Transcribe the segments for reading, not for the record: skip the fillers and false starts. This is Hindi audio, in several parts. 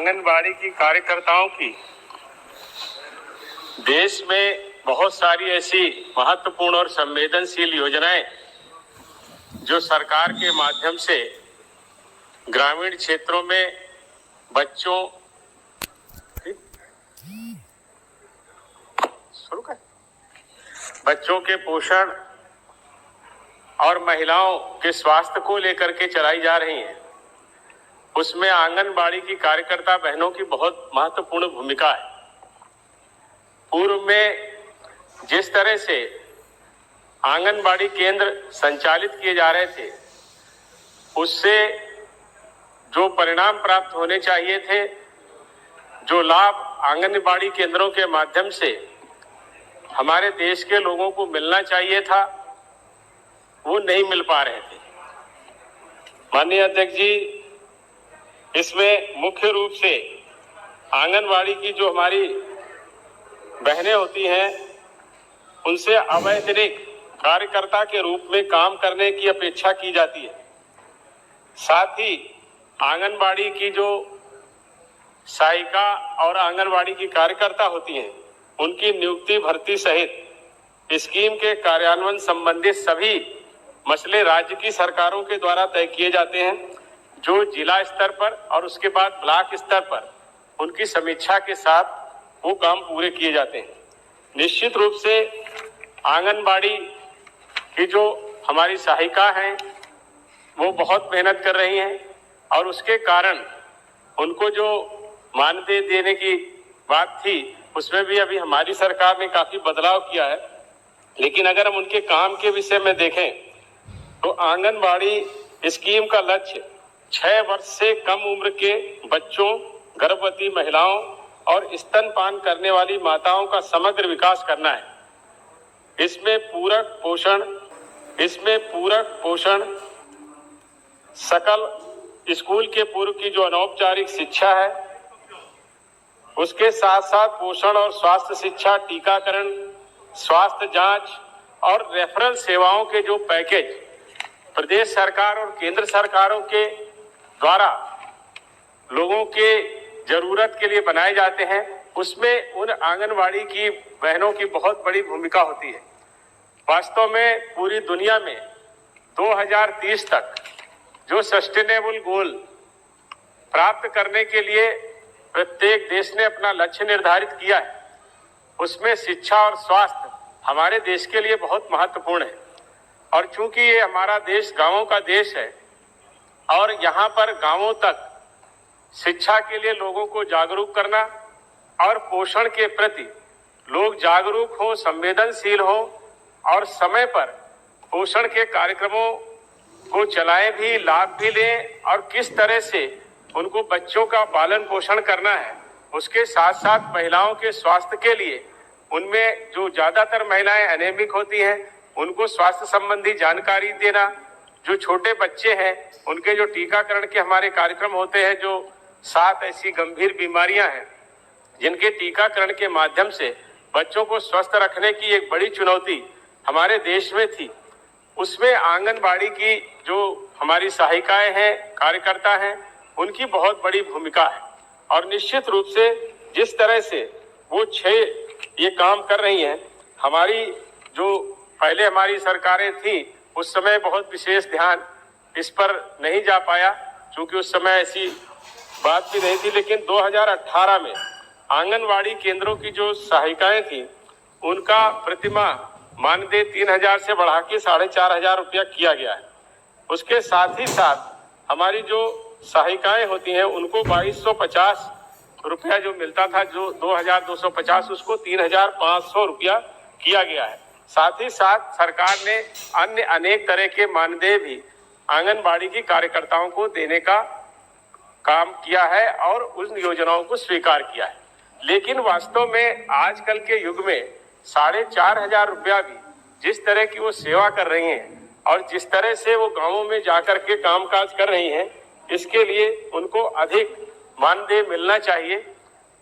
आंगनबाड़ी की कार्यकर्ताओं की देश में बहुत सारी ऐसी महत्वपूर्ण और संवेदनशील योजनाएं जो सरकार के माध्यम से ग्रामीण क्षेत्रों में बच्चों के पोषण और महिलाओं के स्वास्थ्य को लेकर के चलाई जा रही हैं, उसमें आंगनबाड़ी की कार्यकर्ता बहनों की बहुत महत्वपूर्ण भूमिका है। पूर्व में जिस तरह से आंगनबाड़ी केंद्र संचालित किए जा रहे थे, उससे जो परिणाम प्राप्त होने चाहिए थे, जो लाभ आंगनबाड़ी केंद्रों के माध्यम से हमारे देश के लोगों को मिलना चाहिए था, वो नहीं मिल पा रहे थे। माननीय अध्यक्ष जी, इसमें मुख्य रूप से आंगनबाड़ी की जो हमारी बहनें होती हैं, उनसे अवैतनिक कार्यकर्ता के रूप में काम करने की अपेक्षा की जाती है। साथ ही आंगनबाड़ी की जो सहायिका और आंगनबाड़ी की कार्यकर्ता होती हैं, उनकी नियुक्ति भर्ती सहित स्कीम के कार्यान्वयन संबंधित सभी मसले राज्य की सरकारों के द्वारा तय किए जाते हैं, जो जिला स्तर पर और उसके बाद ब्लॉक स्तर पर उनकी समीक्षा के साथ वो काम पूरे किए जाते हैं। निश्चित रूप से आंगनबाड़ी की जो हमारी सहायिका हैं, वो बहुत मेहनत कर रही हैं और उसके कारण उनको जो मानदेय देने की बात थी, उसमें भी अभी हमारी सरकार ने काफी बदलाव किया है। लेकिन अगर हम उनके काम के विषय में देखें तो आंगनबाड़ी स्कीम का लक्ष्य 6 वर्ष से कम उम्र के बच्चों, गर्भवती महिलाओं और स्तनपान करने वाली माताओं का समग्र विकास करना है। इसमें पूरक पोषण, सकल स्कूल के पूर्व की जो अनौपचारिक शिक्षा है, उसके साथ साथ पोषण और स्वास्थ्य शिक्षा, टीकाकरण, स्वास्थ्य जांच और रेफरल सेवाओं के जो पैकेज प्रदेश सरकार और केंद्र सरकारों के द्वारा लोगों के जरूरत के लिए बनाए जाते हैं, उसमें उन आंगनबाड़ी की बहनों की बहुत बड़ी भूमिका होती है। वास्तव में पूरी दुनिया में 2030 तक जो सस्टेनेबल गोल प्राप्त करने के लिए प्रत्येक देश ने अपना लक्ष्य निर्धारित किया है, उसमें शिक्षा और स्वास्थ्य हमारे देश के लिए बहुत महत्वपूर्ण है। और चूंकि ये हमारा देश गांवों का देश है और यहाँ पर गांवों तक शिक्षा के लिए लोगों को जागरूक करना और पोषण के प्रति लोग जागरूक हो, संवेदनशील हो और समय पर पोषण के कार्यक्रमों को चलाएं भी, लाभ भी लें और किस तरह से उनको बच्चों का पालन पोषण करना है, उसके साथ साथ महिलाओं के स्वास्थ्य के लिए उनमें जो ज्यादातर महिलाएं एनेमिक होती हैं, उनको स्वास्थ्य संबंधी जानकारी देना, जो छोटे बच्चे हैं उनके जो टीकाकरण के हमारे कार्यक्रम होते हैं, जो 7 ऐसी गंभीर बीमारियां हैं जिनके टीकाकरण के माध्यम से बच्चों को स्वस्थ रखने की एक बड़ी चुनौती हमारे देश में थी, उसमें आंगनबाड़ी की जो हमारी सहायिकाएं हैं, कार्यकर्ता हैं, उनकी बहुत बड़ी भूमिका है। और निश्चित रूप से जिस तरह से वो 6 ये काम कर रही हैं, हमारी जो पहले हमारी सरकारें थी उस समय बहुत विशेष ध्यान इस पर नहीं जा पाया, क्योंकि उस समय ऐसी बात भी नहीं थी। लेकिन 2018 में आंगनबाड़ी केंद्रों की जो सहायिकाएं थी, उनका प्रतिमाह मानदेय 3000 से बढ़ा के 4500 रुपया किया गया है। उसके साथ ही साथ हमारी जो सहायिकाएं होती हैं, उनको 2250 रुपया जो मिलता था, जो 2250, उसको 3500 रुपया किया गया है। साथ ही साथ सरकार ने अन्य अनेक तरह के मानदेय भी आंगनबाड़ी की कार्यकर्ताओं को देने का काम किया है और उन योजनाओं को स्वीकार किया है। लेकिन वास्तव में आजकल के युग में 4500 रुपया भी जिस तरह की वो सेवा कर रही हैं और जिस तरह से वो गांवों में जाकर के कामकाज कर रही हैं, इसके लिए उनको अधिक मानदेय मिलना चाहिए।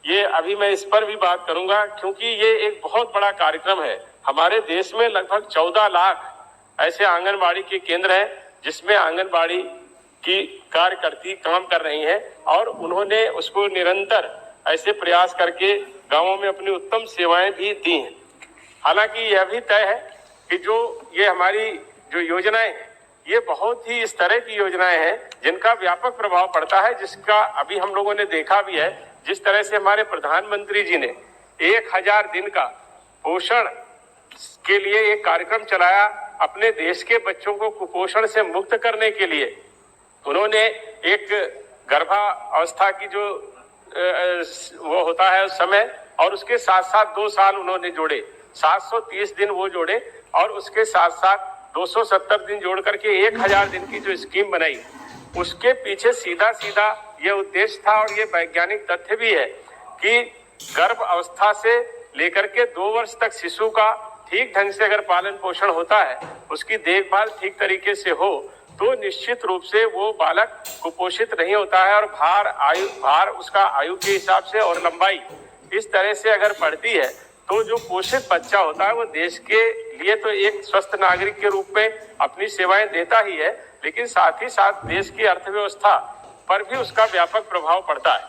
ये अभी मैं इस पर भी बात करूंगा, क्योंकि ये एक बहुत बड़ा कार्यक्रम है। हमारे देश में लगभग 14 लाख ऐसे आंगनबाड़ी के केंद्र हैं जिसमें आंगनबाड़ी की कार्यकर्ती काम कर रही हैं और उन्होंने उसको निरंतर ऐसे प्रयास करके गांवों में अपनी उत्तम सेवाएं भी दी हैं। हालांकि यह भी तय है कि जो ये हमारी जो योजनाएं हैं ये बहुत ही इस तरह की योजनाएं हैं जिनका व्यापक प्रभाव पड़ता है, जिसका अभी हम लोगों ने देखा भी है। जिस तरह से हमारे प्रधानमंत्री जी ने 1000 दिन का पोषण के लिए एक कार्यक्रम चलाया, अपने देश के बच्चों को कुपोषण से मुक्त करने के लिए उन्होंने एक गर्भावस्था की जो वो होता है उस समय, और उसके साथ साथ 2 साल उन्होंने जोड़े, 730 दिन वो जोड़े और उसके साथ साथ 270 दिन जोड़ करके 1000 दिन की जो स्कीम बनाई, उसके पीछे सीधा सीधा ये उद्देश्य था और ये वैज्ञानिक तथ्य भी है कि गर्भ अवस्था से लेकर के 2 वर्ष तक शिशु का ठीक ढंग से अगर पालन पोषण होता है, उसकी देखभाल ठीक तरीके से हो, तो निश्चित रूप से वो बालक कुपोषित नहीं होता है और भार उसका आयु के हिसाब से और लंबाई इस तरह से अगर बढ़ती है तो जो पोषित बच्चा होता है वो देश के लिए तो एक स्वस्थ नागरिक के रूप में अपनी सेवाएं देता ही है, लेकिन साथ ही साथ देश की अर्थव्यवस्था पर भी उसका व्यापक प्रभाव पड़ता है।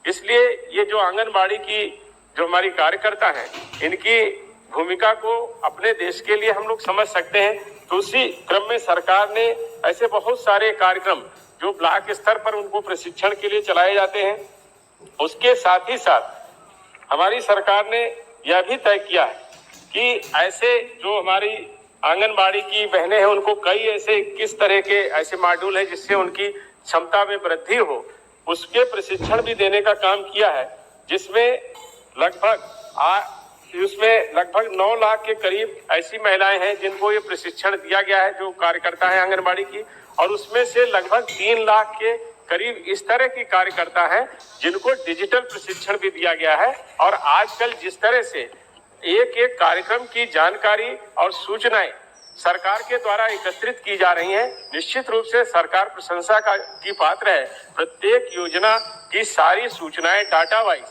इसलिए ये जो आंगनबाड़ी की जो हमारी कार्यकर्ता हैं, इनकी भूमिका को अपने देश के लिए हम लोग समझ सकते हैं। तो उसी क्रम में सरकार ने ऐसे बहुत सारे कार्यक्रम जो ब्लॉक स्तर पर उनको प्रशिक्षण के लिए चलाए जाते हैं, उसके साथ ही साथ हमारी सरकार ने यह भी तय किया है कि ऐसे जो हमारी आंगनबाड़ी की बहनें हैं उनको कई ऐसे किस तरह के ऐसे मॉड्यूल है जिससे उनकी क्षमता में वृद्धि हो, उसके प्रशिक्षण भी देने का काम किया है, जिसमें लगभग 9 लाख के करीब ऐसी महिलाएं हैं जिनको ये प्रशिक्षण दिया गया है जो कार्यकर्ता है आंगनबाड़ी की, और उसमें से लगभग 3 लाख के करीब इस तरह की कार्यकर्ता हैं जिनको डिजिटल प्रशिक्षण भी दिया गया है। और आजकल जिस तरह से एक एक कार्यक्रम की जानकारी और सूचनाएं सरकार के द्वारा एकत्रित की जा रही हैं, निश्चित रूप से सरकार प्रशंसा की पात्र है। प्रत्येक योजना की सारी सूचनाएं डाटा वाइज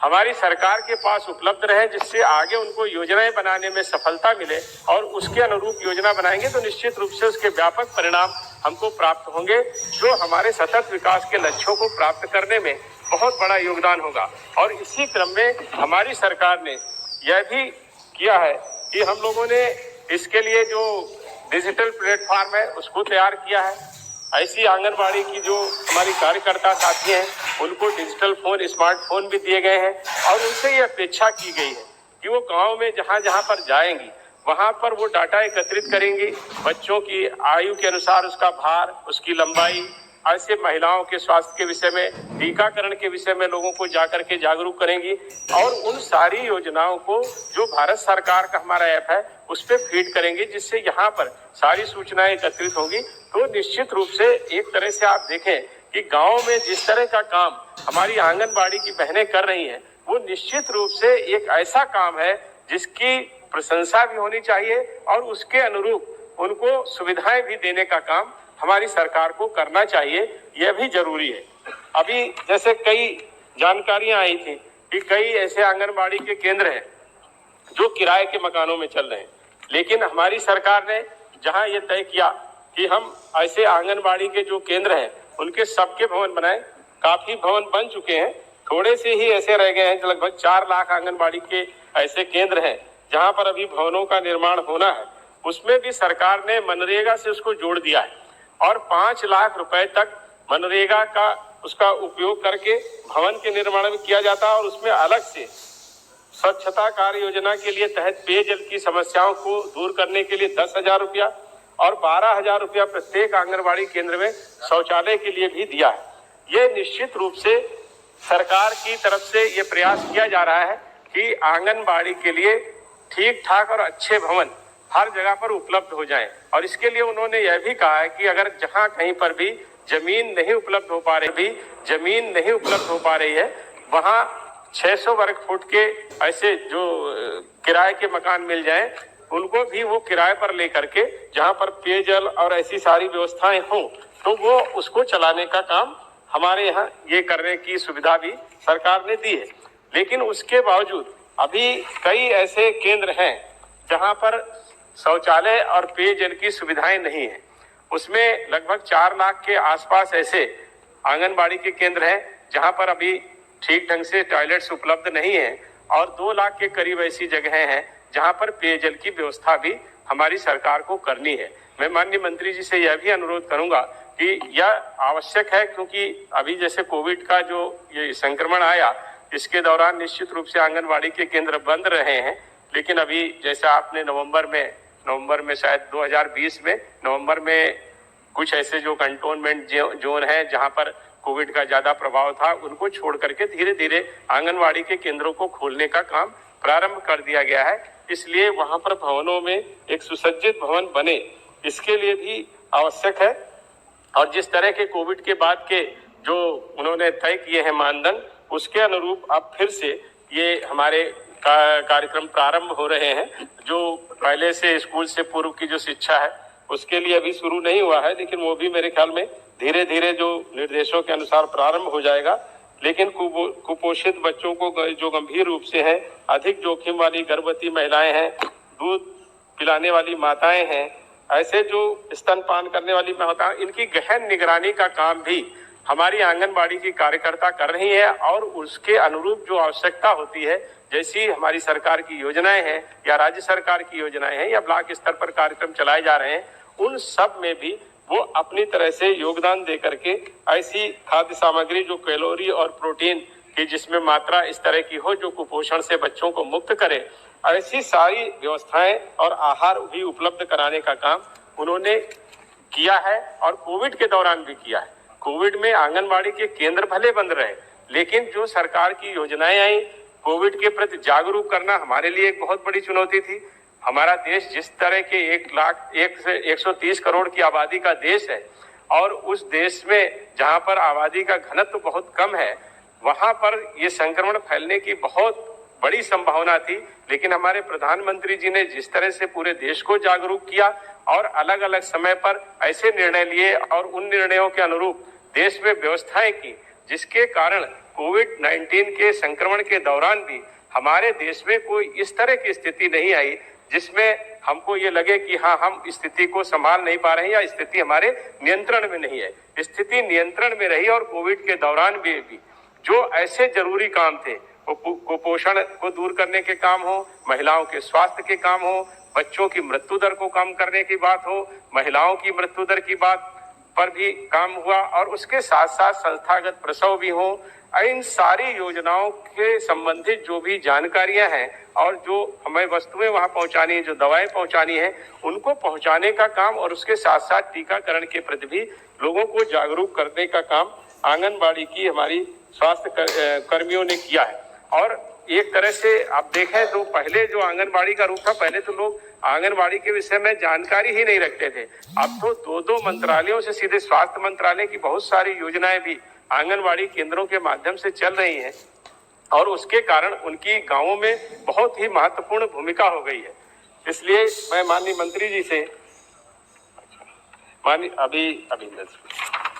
हमारी सरकार के पास उपलब्ध रहे, जिससे आगे उनको योजनाएं बनाने में सफलता मिले और उसके अनुरूप योजना बनाएंगे तो निश्चित रूप से उसके व्यापक परिणाम हमको प्राप्त होंगे, जो हमारे सतत विकास के लक्ष्यों को प्राप्त करने में बहुत बड़ा योगदान होगा। और इसी क्रम में हमारी सरकार ने यह भी किया है कि हम लोगों ने इसके लिए जो डिजिटल प्लेटफॉर्म है उसको तैयार किया है। ऐसी आंगनबाड़ी की जो हमारी कार्यकर्ता साथी हैं उनको डिजिटल फोन, स्मार्टफोन भी दिए गए हैं और उनसे ये अपेक्षा की गई है कि वो गांव में जहां जहां पर जाएंगी वहां पर वो डाटा एकत्रित करेंगी, बच्चों की आयु के अनुसार उसका भार, उसकी लंबाई, ऐसे महिलाओं के स्वास्थ्य के विषय में, टीकाकरण के विषय में लोगों को जाकर के जागरूक करेंगी और उन सारी योजनाओं को जो भारत सरकार का हमारा ऐप है उस पर फीड करेंगे, जिससे यहाँ पर सारी सूचनाएं एकत्रित होंगी। तो निश्चित रूप से एक तरह से आप देखें कि गाँव में जिस तरह का काम हमारी आंगनबाड़ी की बहनें कर रही हैं वो निश्चित रूप से एक ऐसा काम है जिसकी प्रशंसा भी होनी चाहिए और उसके अनुरूप उनको सुविधाएं भी देने का काम हमारी सरकार को करना चाहिए, यह भी जरूरी है। अभी जैसे कई जानकारियां आई थी कि कई ऐसे आंगनबाड़ी के केंद्र हैं जो किराए के मकानों में चल रहे हैं, लेकिन हमारी सरकार ने जहां ये तय किया कि हम ऐसे आंगनबाड़ी के जो केंद्र हैं उनके सबके भवन बनाएं, काफी भवन बन चुके हैं, थोड़े से ही ऐसे रह गए हैं। लगभग 4 लाख आंगनबाड़ी के ऐसे केंद्र हैं जहां पर अभी भवनों का निर्माण होना है। उसमें भी सरकार ने मनरेगा से उसको जोड़ दिया है और 5 लाख रुपए तक मनरेगा का उसका उपयोग करके भवन के निर्माण में किया जाता है और उसमें अलग से स्वच्छता कार्य योजना के लिए तहत पेयजल की समस्याओं को दूर करने के लिए 10,000 रुपया और 12,000 रुपया प्रत्येक आंगनबाड़ी केंद्र में शौचालय के लिए भी दिया है। ये निश्चित रूप से सरकार की तरफ से ये प्रयास किया जा रहा है कि आंगनबाड़ी के लिए ठीक ठाक और अच्छे भवन हर जगह पर उपलब्ध हो जाएं। और इसके लिए उन्होंने यह भी कहा है कि अगर जहां कहीं पर भी जमीन नहीं उपलब्ध हो पा रही है वहां 600 वर्ग फुट के ऐसे जो किराए के मकान मिल जाएं, उनको भी वो किराए पर लेकर के जहां पर पेयजल और ऐसी सारी व्यवस्थाएं हों तो वो उसको चलाने का काम हमारे यहाँ ये करने की सुविधा भी सरकार ने दी है। लेकिन उसके बावजूद अभी कई ऐसे केंद्र हैं जहां पर शौचालय और पेयजल की सुविधाएं नहीं है। उसमें लगभग 4 लाख के आसपास ऐसे आंगनबाड़ी के केंद्र हैं जहां पर अभी ठीक ढंग से टॉयलेट्स उपलब्ध नहीं है, और 2 लाख के करीब ऐसी जगहें हैं जहां पर पेयजल की व्यवस्था भी हमारी सरकार को करनी है। मैं माननीय मंत्री जी से यह भी अनुरोध करूंगा कि यह आवश्यक है, क्योंकि अभी जैसे कोविड का जो ये संक्रमण आया, इसके दौरान निश्चित रूप से आंगनबाड़ी के केंद्र बंद रहे हैं। लेकिन अभी जैसे आपने नवंबर में शायद 2020 में नवंबर में कुछ ऐसे जो कंटोनमेंट जोन है जहां पर कोविड का ज्यादा प्रभाव था, उनको छोड़ करके धीरे धीरे आंगनबाड़ी के केंद्रों को खोलने का काम प्रारंभ कर दिया गया है। इसलिए वहां पर भवनों में एक सुसज्जित भवन बने, इसके लिए भी आवश्यक है। और जिस तरह के कोविड के बाद के जो उन्होंने तय किए हैं मानदंड, उसके अनुरूप अब फिर से ये हमारे कार्यक्रम प्रारंभ हो रहे हैं। जो पहले से स्कूल से पूर्व की जो शिक्षा है उसके लिए अभी शुरू नहीं हुआ है, लेकिन वो भी मेरे ख्याल में धीरे धीरे जो निर्देशों के अनुसार प्रारंभ हो जाएगा। लेकिन कुपोषित बच्चों को जो गंभीर रूप से है, अधिक जोखिम वाली गर्भवती महिलाएं हैं, दूध पिलाने वाली माताएं हैं, ऐसे जो स्तनपान करने वाली माताएं, इनकी गहन निगरानी का काम भी हमारी आंगनबाड़ी की कार्यकर्ता कर रही है। और उसके अनुरूप जो आवश्यकता होती है, जैसी हमारी सरकार की योजनाएं हैं या राज्य सरकार की योजनाएं हैं या ब्लॉक स्तर पर कार्यक्रम चलाए जा रहे हैं, उन सब में भी वो अपनी तरह से योगदान दे करके ऐसी खाद्य सामग्री जो कैलोरी और प्रोटीन की जिसमें मात्रा इस तरह की हो जो कुपोषण से बच्चों को मुक्त करे, ऐसी सारी व्यवस्थाएं और आहार भी उपलब्ध कराने का काम उन्होंने किया है और कोविड के दौरान भी किया है। कोविड में आंगनबाड़ी के केंद्र भले बंद रहे, लेकिन जो सरकार की योजनाएं आई, कोविड के प्रति जागरूक करना हमारे लिए एक बहुत बड़ी चुनौती थी। हमारा देश जिस तरह के 130 करोड़ की आबादी का देश है, और उस देश में जहां पर आबादी का घनत्व बहुत कम है, वहां पर ये संक्रमण फैलने की बहुत बड़ी संभावना थी। लेकिन हमारे प्रधानमंत्री जी ने जिस तरह से पूरे देश को जागरूक किया और अलग अलग समय पर ऐसे निर्णय लिए और उन निर्णयों के अनुरूप देश में व्यवस्थाएं की, जिसके कारण कोविड-19 के संक्रमण के दौरान भी हमारे देश में कोई इस तरह की स्थिति नहीं आई जिसमें हमको ये लगे कि हाँ, हम स्थिति को संभाल नहीं पा रहे हैं या स्थिति हमारे नियंत्रण में नहीं है। स्थिति नियंत्रण में रही और कोविड के दौरान भी जो ऐसे जरूरी काम थे, वो कुपोषण को दूर करने के काम हो, महिलाओं के स्वास्थ्य के काम हो, बच्चों की मृत्यु दर को कम करने की बात हो, महिलाओं की मृत्यु दर की बात पर भी काम हुआ, और उसके साथ साथ संस्थागत प्रसव भी हो। इन सारी योजनाओं के संबंधित जो भी जानकारियां हैं और जो हमें वस्तुएं वहां पहुंचानी है, जो दवाएं पहुंचानी है, उनको पहुंचाने का काम और उसके साथ साथ टीकाकरण के प्रति भी लोगों को जागरूक करने का काम आंगनबाड़ी की हमारी स्वास्थ्य कर्मियों ने किया है। और एक तरह से आप देखें तो पहले जो आंगनबाड़ी का रूप था, पहले तो लोग आंगनबाड़ी के विषय में जानकारी ही नहीं रखते थे। अब तो 2 मंत्रालयों से सीधे स्वास्थ्य मंत्रालय की बहुत सारी योजनाएं भी आंगनबाड़ी केंद्रों के माध्यम से चल रही हैं, और उसके कारण उनकी गांवों में बहुत ही महत्वपूर्ण भूमिका हो गई है। इसलिए मैं माननीय मंत्री जी से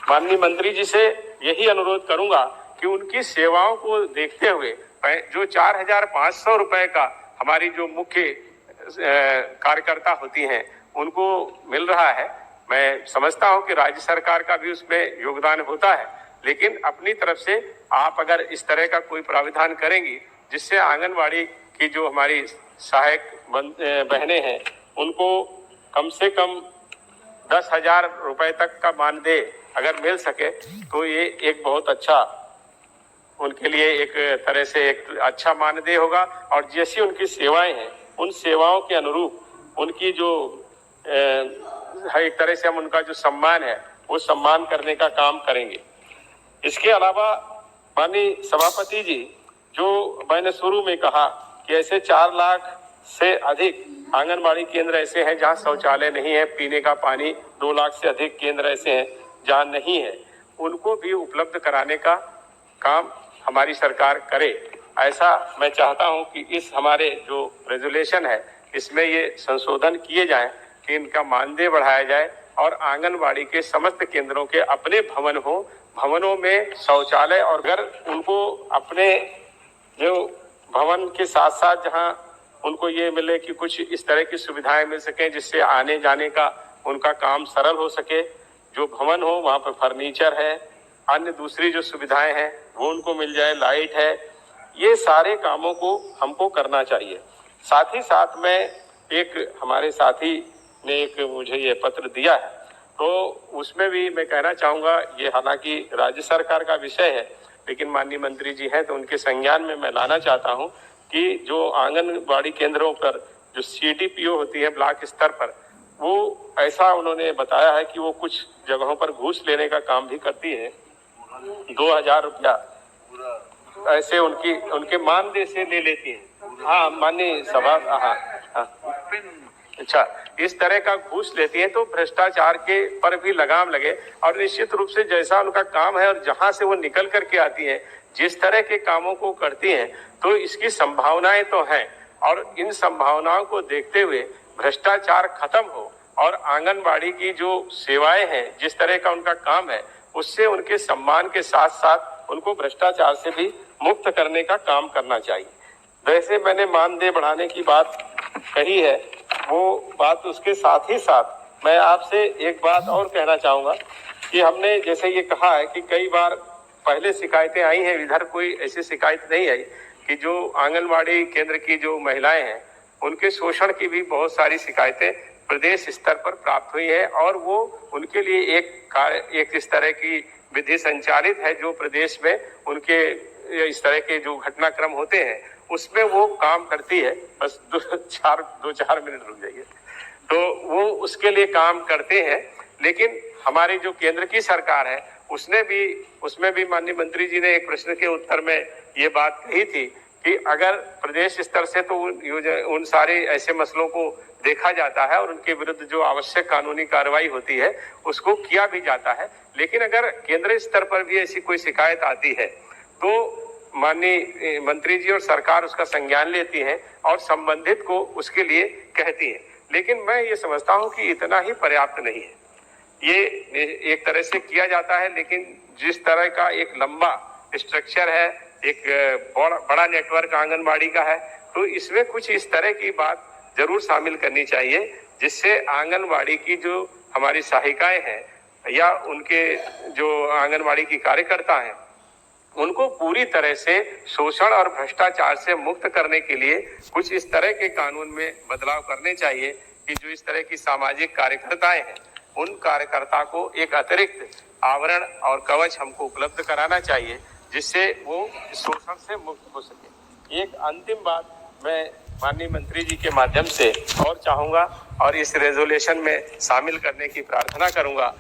माननीय मंत्री जी से यही अनुरोध करूंगा कि उनकी सेवाओं को देखते हुए जो 4,500 रुपए का हमारी जो मुख्य कार्यकर्ता होती हैं उनको मिल रहा है, मैं समझता हूं कि राज्य सरकार का भी उसमें योगदान होता है, लेकिन अपनी तरफ से आप अगर इस तरह का कोई प्राविधान करेंगी जिससे आंगनबाड़ी की जो हमारी सहायक बहनें हैं उनको कम से कम 10,000 रुपए तक का मानदेय अगर मिल सके, तो ये एक बहुत अच्छा उनके लिए एक तरह से एक अच्छा मानदेय होगा। और जैसी उनकी सेवाएं हैं, उन सेवाओं के अनुरूप उनकी जो एक तरह से हम उनका जो सम्मान है वो सम्मान करने का काम करेंगे। इसके अलावा माननीय सभापति जी, जो मैंने शुरू में कहा कि ऐसे 4 लाख से अधिक आंगनबाड़ी केंद्र ऐसे हैं जहां शौचालय नहीं है, पीने का पानी 2 लाख से अधिक केंद्र ऐसे हैं जहां नहीं है, उनको भी उपलब्ध कराने का काम हमारी सरकार करे। ऐसा मैं चाहता हूं कि इस हमारे जो रेजुलेशन है इसमें ये संशोधन किए जाएं कि इनका मानदेय बढ़ाया जाए और आंगनबाड़ी के समस्त केंद्रों के अपने भवन हो, भवनों में शौचालय, और अगर उनको अपने जो भवन के साथ साथ जहां उनको ये मिले कि कुछ इस तरह की सुविधाएं मिल सकें जिससे आने जाने का उनका काम सरल हो सके, जो भवन हो वहाँ पर फर्नीचर है, अन्य दूसरी जो सुविधाएं हैं वो उनको मिल जाए, लाइट है, ये सारे कामों को हमको करना चाहिए। साथ ही साथ में एक हमारे साथी ने एक मुझे ये पत्र दिया है, तो उसमें भी मैं कहना चाहूँगा, ये हालांकि राज्य सरकार का विषय है, लेकिन माननीय मंत्री जी हैं तो उनके संज्ञान में मैं लाना चाहता हूँ कि जो आंगनबाड़ी केंद्रों पर जो CDPO होती है ब्लॉक स्तर पर, वो ऐसा उन्होंने बताया है कि वो कुछ जगहों पर घूस लेने का काम भी करती है। 2000 रुपया ऐसे उनके मानदेय से ले लेती हैं। हाँ, माननीय सभा, हाँ, अच्छा, इस तरह का घूस लेती है, तो भ्रष्टाचार के पर भी लगाम लगे। और निश्चित रूप से जैसा उनका काम है और जहां से वो निकल करके आती हैं, जिस तरह के कामों को करती हैं, तो इसकी संभावनाएं तो हैं, और इन संभावनाओं को देखते हुए भ्रष्टाचार खत्म हो और आंगनबाड़ी की जो सेवाएं हैं, जिस तरह का उनका काम है, उससे उनके सम्मान के साथ साथ उनको भ्रष्टाचार से भी मुक्त करने का काम करना चाहिए। वैसे मैंने मानदेय बढ़ाने की बात कही है, वो बात उसके साथ ही साथ मैं आपसे एक बात और कहना चाहूँगा कि हमने जैसे ये कहा है कि कई बार पहले शिकायतें आई हैं, इधर कोई ऐसी शिकायत नहीं आई कि जो आंगनबाड़ी केंद्र की जो महिलाएं हैं उनके शोषण की भी बहुत सारी शिकायतें प्रदेश स्तर पर प्राप्त हुई है, और वो उनके लिए एक इस तरह की विधि संचालित है जो प्रदेश में उनके इस तरह के जो घटनाक्रम होते हैं उसमें वो काम करती है। बस दो चार मिनट रुक जाइए। तो वो उसके लिए काम करते हैं, लेकिन हमारी जो केंद्र की सरकार है उसमें भी माननीय मंत्री जी ने एक प्रश्न के उत्तर में ये बात कही थी कि अगर प्रदेश स्तर से तो उन सारे ऐसे मसलों को देखा जाता है और उनके विरुद्ध जो आवश्यक कानूनी कार्रवाई होती है उसको किया भी जाता है, लेकिन अगर केंद्र स्तर पर भी ऐसी कोई शिकायत आती है तो माननीय मंत्री जी और सरकार उसका संज्ञान लेती है और संबंधित को उसके लिए कहती है। लेकिन मैं ये समझता हूँ कि इतना ही पर्याप्त नहीं है। ये एक तरह से किया जाता है, लेकिन जिस तरह का एक लंबा स्ट्रक्चर है, एक बड़ा नेटवर्क आंगनबाड़ी का है, तो इसमें कुछ इस तरह की बात जरूर शामिल करनी चाहिए जिससे आंगनबाड़ी की जो हमारी सहायिकाएं हैं या उनके जो आंगनबाड़ी की कार्यकर्ता हैं उनको पूरी तरह से शोषण और भ्रष्टाचार से मुक्त करने के लिए कुछ इस तरह के कानून में बदलाव करने चाहिए कि जो इस तरह की सामाजिक कार्यकर्ताएं हैं उन कार्यकर्ता को एक अतिरिक्त आवरण और कवच हमको उपलब्ध कराना चाहिए जिससे वो शोषण से मुक्त हो सके। एक अंतिम बात मैं माननीय मंत्री जी के माध्यम से और चाहूंगा और इस रेजोल्यूशन में शामिल करने की प्रार्थना करूंगा